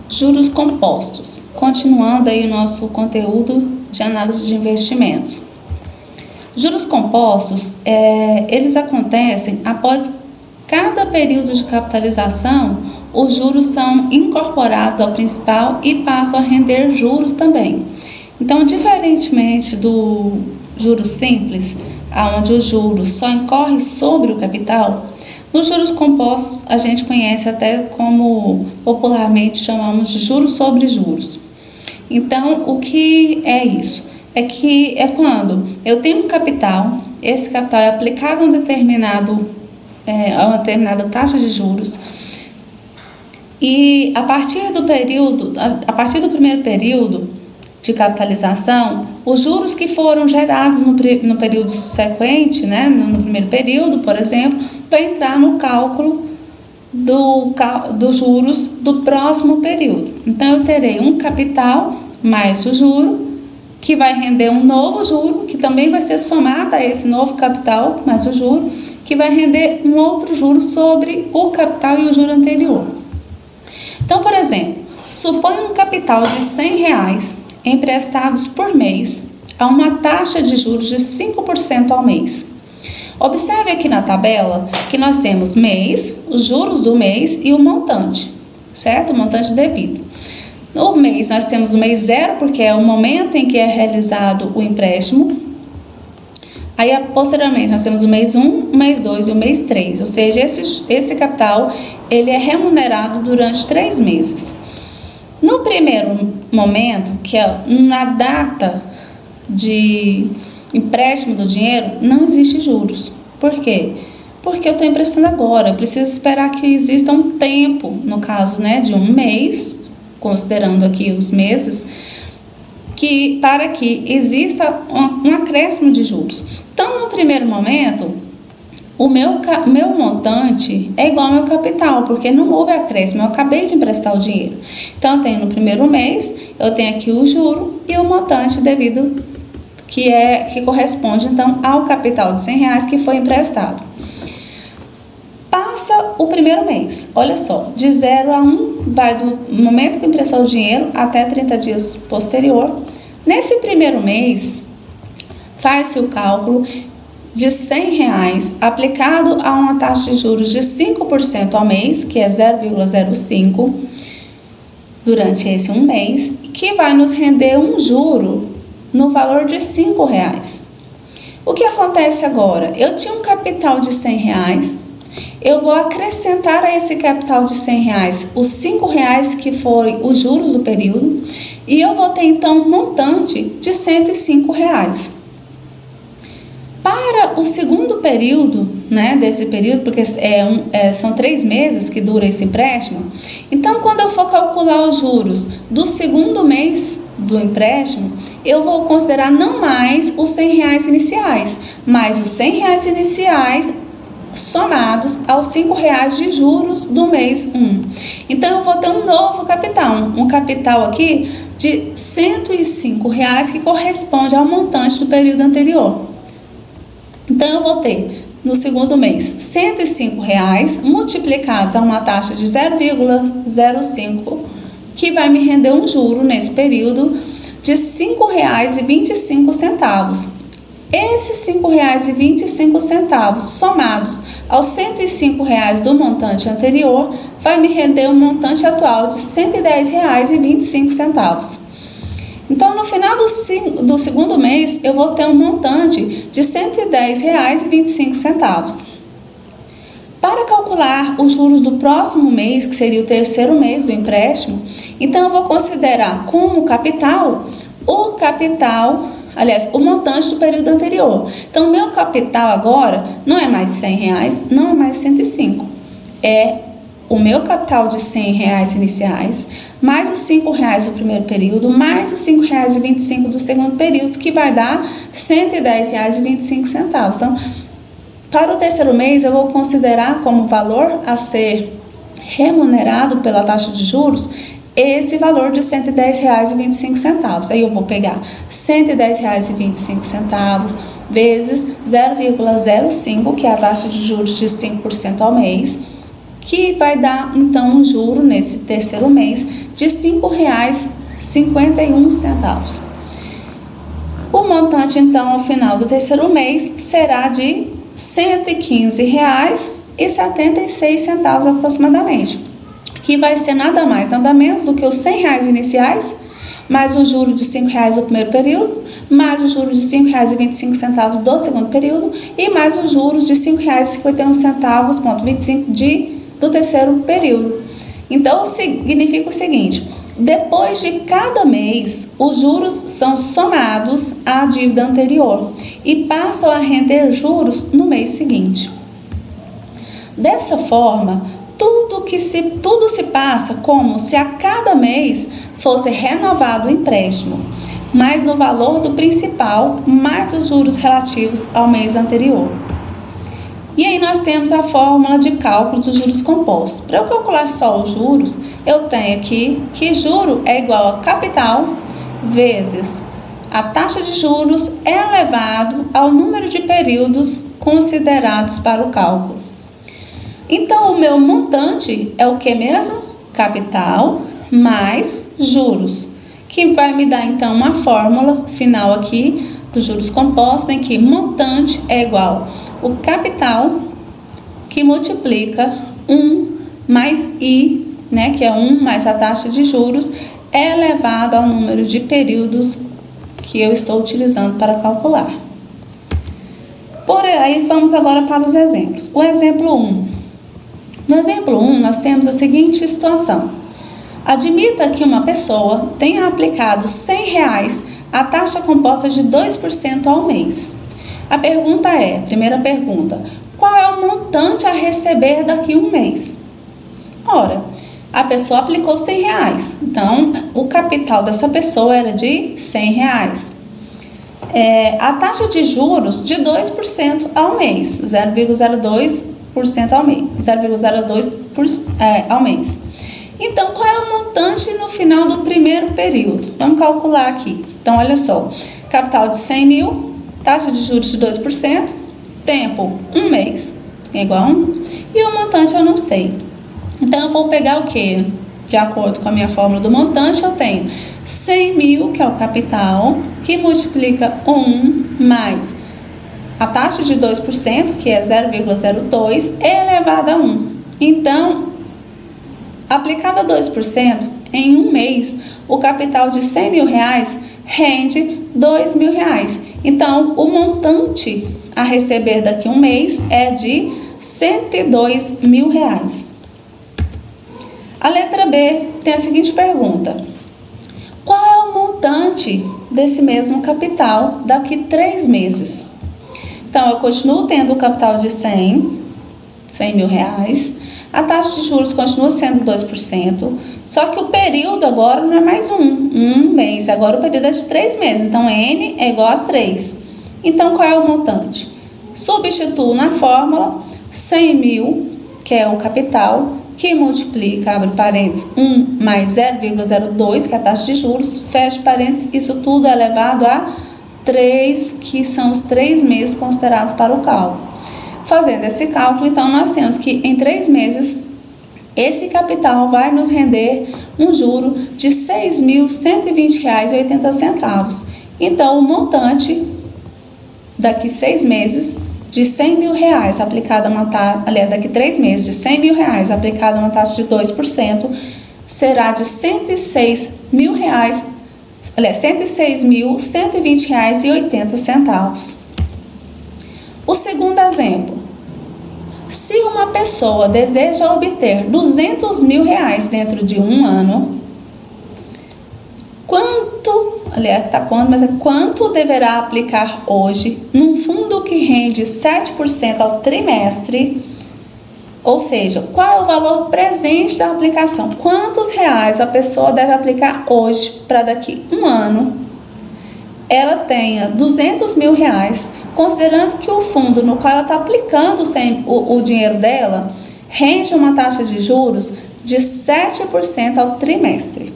Juros compostos. Continuando aí o nosso conteúdo de análise de investimentos. Juros compostos, eles acontecem após cada período de capitalização, os juros são incorporados ao principal e passam a render juros também. Então, diferentemente do juros simples, onde os juros só incorrem sobre o capital, nos juros compostos a gente conhece até como popularmente chamamos de juros sobre juros. Então, o que é isso? É quando eu tenho um capital, esse capital é aplicado a uma determinada taxa de juros, e a partir do primeiro período de capitalização, os juros que foram gerados no período sequente, né, no primeiro período, por exemplo, vai entrar no cálculo dos juros do próximo período. Então, eu terei um capital mais o juro, que vai render um novo juro, que também vai ser somado a esse novo capital mais o juro, que vai render um outro juro sobre o capital e o juro anterior. Então, por exemplo, suponha um capital de R$100 emprestados por mês a uma taxa de juros de 5% ao mês. Observe aqui na tabela que nós temos mês, os juros do mês e o montante, certo? O montante devido. No mês, nós temos o mês 0, porque é o momento em que é realizado o empréstimo. Aí, posteriormente, nós temos o mês 1, o mês 2 e o mês 3. Ou seja, esse capital ele é remunerado durante 3 meses. No primeiro momento, que é na data de empréstimo do dinheiro, não existe juros. Por quê? Porque eu estou emprestando agora. Eu preciso esperar que exista um tempo, no caso, né, de um mês, considerando aqui os meses, para que exista um acréscimo de juros. Então, no primeiro momento, o meu montante é igual ao meu capital, porque não houve acréscimo, eu acabei de emprestar o dinheiro. Então, eu tenho no primeiro mês, eu tenho aqui o juro e o montante devido, que corresponde, então, ao capital de R$100 que foi emprestado. Passa o primeiro mês, olha só, de 0 a 1, vai do momento que emprestou o dinheiro até 30 dias posterior. Nesse primeiro mês, faz-se o cálculo de R$100 aplicado a uma taxa de juros de 5% ao mês, que é 0,05, durante esse um mês, que vai nos render um juro no valor de R$5. O que acontece agora? Eu tinha um capital de R$100, eu vou acrescentar a esse capital de R$100 os R$5 que foi os juros do período, e eu vou ter então um montante de R$105. Para o segundo período, né, desse período, porque são 3 meses que dura esse empréstimo, então quando eu for calcular os juros do segundo mês do empréstimo, eu vou considerar não mais os R$100 iniciais, mas os R$100 iniciais somados aos R$5 de juros do mês 1. Então, eu vou ter um novo capital, um capital aqui de R$105, que corresponde ao montante do período anterior. Então, eu vou ter, no segundo mês, R$105 multiplicados a uma taxa de 0,05, que vai me render um juro nesse período de R$5,25. Esses R$5,25 somados aos R$105 do montante anterior vai me render um montante atual de R$110,25. Então, no final do segundo mês, eu vou ter um montante de R$110,25. Para calcular os juros do próximo mês, que seria o terceiro mês do empréstimo, então eu vou considerar como capital o montante do período anterior. Então, meu capital agora não é mais R$100, não é mais 105. É o meu capital de R$100 iniciais, mais os R$5 do primeiro período, mais os R$5,25 do segundo período, que vai dar R$110,25. Então, para o terceiro mês, eu vou considerar como valor a ser remunerado pela taxa de juros esse valor de R$110,25. Aí eu vou pegar R$110,25 vezes 0,05, que é a taxa de juros de 5% ao mês, que vai dar então um juro nesse terceiro mês de R$ 5,51. O montante então ao final do terceiro mês será de R$ 115,76 aproximadamente, que vai ser nada mais, nada menos do que os R$ 100 iniciais, mais o juro de R$ 5 do primeiro período, mais o juro de R$ 5,25 do segundo período e mais os juros de R$ 5,51,25 do terceiro período. Então, significa o seguinte: depois de cada mês, os juros são somados à dívida anterior e passam a render juros no mês seguinte. Dessa forma, tudo se passa como se a cada mês fosse renovado o empréstimo, mais no valor do principal, mais os juros relativos ao mês anterior. E aí nós temos a fórmula de cálculo dos juros compostos. Para eu calcular só os juros, eu tenho aqui que juro é igual a capital vezes a taxa de juros elevado ao número de períodos considerados para o cálculo. Então, o meu montante é o que mesmo? Capital mais juros, que vai me dar então uma fórmula final aqui dos juros compostos, em que montante é igual o capital que multiplica 1 mais I, né, que é 1 mais a taxa de juros, elevado ao número de períodos que eu estou utilizando para calcular. Por aí, vamos agora para os exemplos. O exemplo 1. No exemplo 1, nós temos a seguinte situação. Admita que uma pessoa tenha aplicado R$ 100 a taxa composta de 2% ao mês. A pergunta é, primeira pergunta, qual é o montante a receber daqui a um mês? Ora, a pessoa aplicou R$ 100, então o capital dessa pessoa era de R$ 100. A taxa de juros de 2% ao mês, 0,02% ao mês, 0,02% ao mês. Então, qual é o montante no final do primeiro período? Vamos calcular aqui. Então, olha só, capital de 100 mil, taxa de juros de 2%, tempo, um mês, é igual a 1, e o montante eu não sei. Então, eu vou pegar o quê? De acordo com a minha fórmula do montante, eu tenho 100 mil, que é o capital, que multiplica 1 mais a taxa de 2%, que é 0,02, elevado a 1. Então, aplicado a 2%, em um mês, o capital de 100 mil reais rende R$2.000. Então, o montante a receber daqui a um mês é de R$102.000. A letra B tem a seguinte pergunta: qual é o montante desse mesmo capital daqui a 3 meses? Então, eu continuo tendo o capital de 100 mil reais, a taxa de juros continua sendo 2%, só que o período agora não é mais um mês, agora o período é de 3 meses, então N é igual a 3. Então, qual é o montante? Substituo na fórmula 100 mil, que é o capital, que multiplica, abre parênteses, 1 mais 0,02, que é a taxa de juros, fecha parênteses, isso tudo é elevado a 3, que são os 3 meses considerados para o cálculo. Fazendo esse cálculo, então, nós temos que em 3 meses, esse capital vai nos render um juro de R$ 6.120,80. Então, o montante daqui 6 meses de 100 mil reais aplicada uma taxa, aliás, daqui 3 meses de 100 mil reais aplicada uma taxa de 2%, será de R$ 106.120,80. O segundo exemplo: se uma pessoa deseja obter R$200 mil dentro de um ano, quanto deverá aplicar hoje num fundo que rende 7% ao trimestre? Ou seja, qual é o valor presente da aplicação? Quantos reais a pessoa deve aplicar hoje para daqui a um ano ela tenha R$200 mil, considerando que o fundo no qual ela está aplicando o dinheiro dela rende uma taxa de juros de 7% ao trimestre.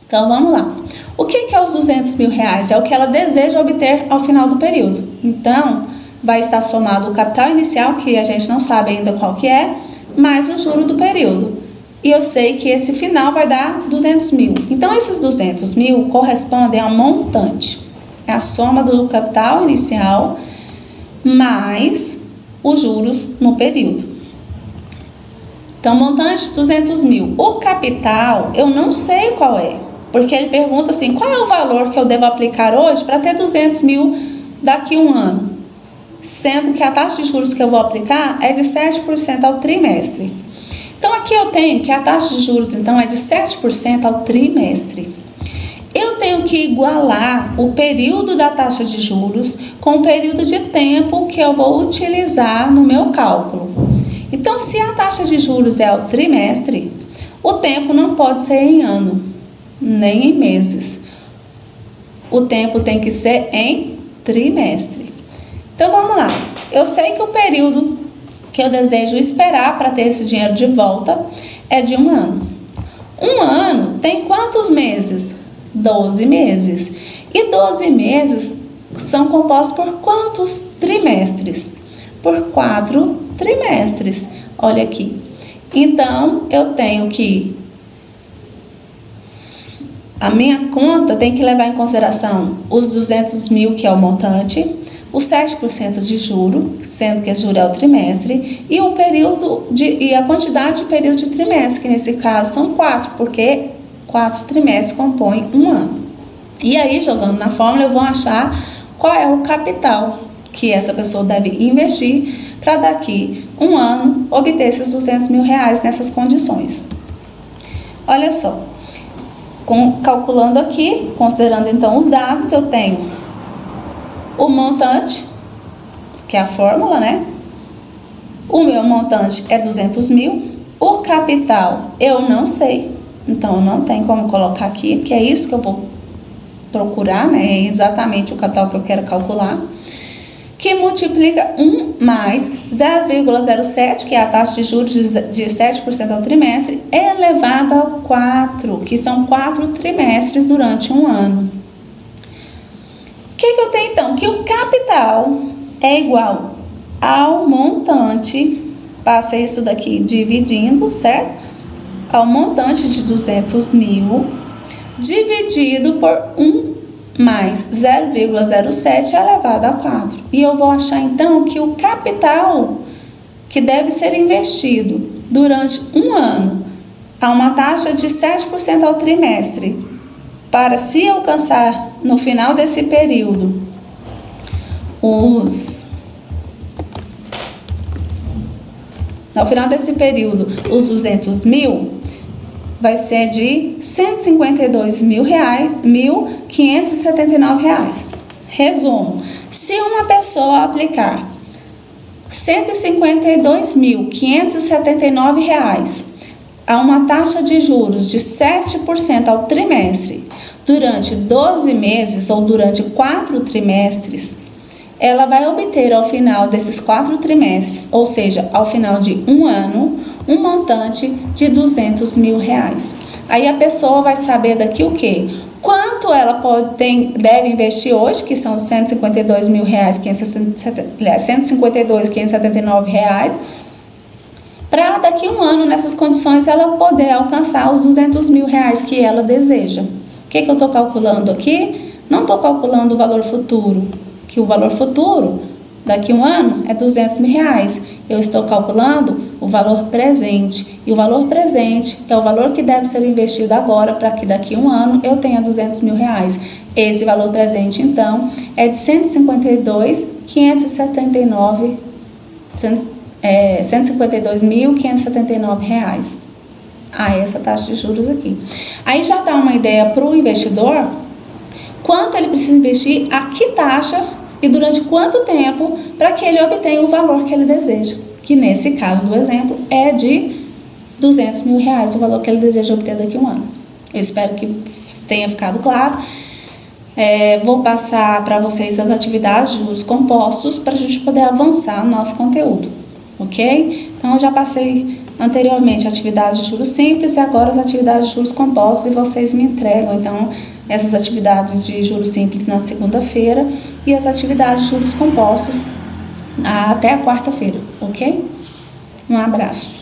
Então, vamos lá. O que é os R$200 mil? É o que ela deseja obter ao final do período. Então, vai estar somado o capital inicial, que a gente não sabe ainda qual que é, mais o juro do período. E eu sei que esse final vai dar 200 mil. Então, esses 200 mil correspondem ao montante. É a soma do capital inicial mais os juros no período. Então, montante 200 mil. O capital, eu não sei qual é. Porque ele pergunta assim, qual é o valor que eu devo aplicar hoje para ter 200 mil daqui a um ano? Sendo que a taxa de juros que eu vou aplicar é de 7% ao trimestre. Então, aqui eu tenho que a taxa de juros, então, é de 7% ao trimestre. Eu tenho que igualar o período da taxa de juros com o período de tempo que eu vou utilizar no meu cálculo. Então, se a taxa de juros é ao trimestre, o tempo não pode ser em ano, nem em meses. O tempo tem que ser em trimestre. Então, vamos lá. Eu sei que o período que eu desejo esperar para ter esse dinheiro de volta é de um ano. Um ano tem quantos meses? 12 meses. E 12 meses são compostos por quantos trimestres? Por 4 trimestres. Olha aqui. Então, eu tenho que... A minha conta tem que levar em consideração os 200 mil, que é o montante, os 7% de juro, sendo que esse juro é o trimestre, e o período e a quantidade de período de trimestre, que nesse caso são 4, porque 4 trimestres compõem um ano. E aí, jogando na fórmula, eu vou achar qual é o capital que essa pessoa deve investir para daqui um ano obter esses 200 mil reais nessas condições. Olha só, calculando aqui, considerando então os dados, eu tenho o montante, que é a fórmula, né? O meu montante é 200 mil. O capital eu não sei, então não tem como colocar aqui, porque é isso que eu vou procurar, né? É exatamente o capital que eu quero calcular. Que multiplica 1 mais 0,07, que é a taxa de juros de 7% ao trimestre, elevado ao 4, que são 4 trimestres durante um ano. O que eu tenho então? Que o capital é igual ao montante, passa isso daqui dividindo, certo? Ao montante de 200 mil, dividido por 1 mais 0,07 elevado a 4. E eu vou achar então que o capital que deve ser investido durante um ano a uma taxa de 7% ao trimestre, para se alcançar no final desse período os 200 mil, vai ser de R$ 152.579. Resumo, se uma pessoa aplicar R$ 152.579 a uma taxa de juros de 7% ao trimestre durante 12 meses ou durante 4 trimestres, ela vai obter ao final desses 4 trimestres, ou seja, ao final de um ano, um montante de R$ 200 mil. Aí a pessoa vai saber daqui o quê? Quanto ela deve investir hoje, que são R$ 152.579, para daqui a um ano, nessas condições, ela poder alcançar os R$ 200 mil que ela deseja. O que eu estou calculando aqui? Não estou calculando o valor futuro, que o valor futuro daqui a um ano é R$ 200 mil. Eu estou calculando o valor presente. E o valor presente é o valor que deve ser investido agora para que daqui a um ano eu tenha R$ 200 mil. Esse valor presente, então, é de R$ 152.579 a essa taxa de juros aqui. Aí já dá uma ideia para o investidor quanto ele precisa investir, a que taxa e durante quanto tempo para que ele obtenha o valor que ele deseja, que nesse caso do exemplo é de R$ 200 mil, o valor que ele deseja obter daqui a um ano. Eu espero que tenha ficado claro. Vou passar para vocês as atividades de juros compostos para a gente poder avançar no nosso conteúdo, ok? Então, eu já passei anteriormente atividades de juros simples e agora as atividades de juros compostos e vocês me entregam, então, essas atividades de juros simples na segunda-feira e as atividades de juros compostos até a quarta-feira, ok? Um abraço.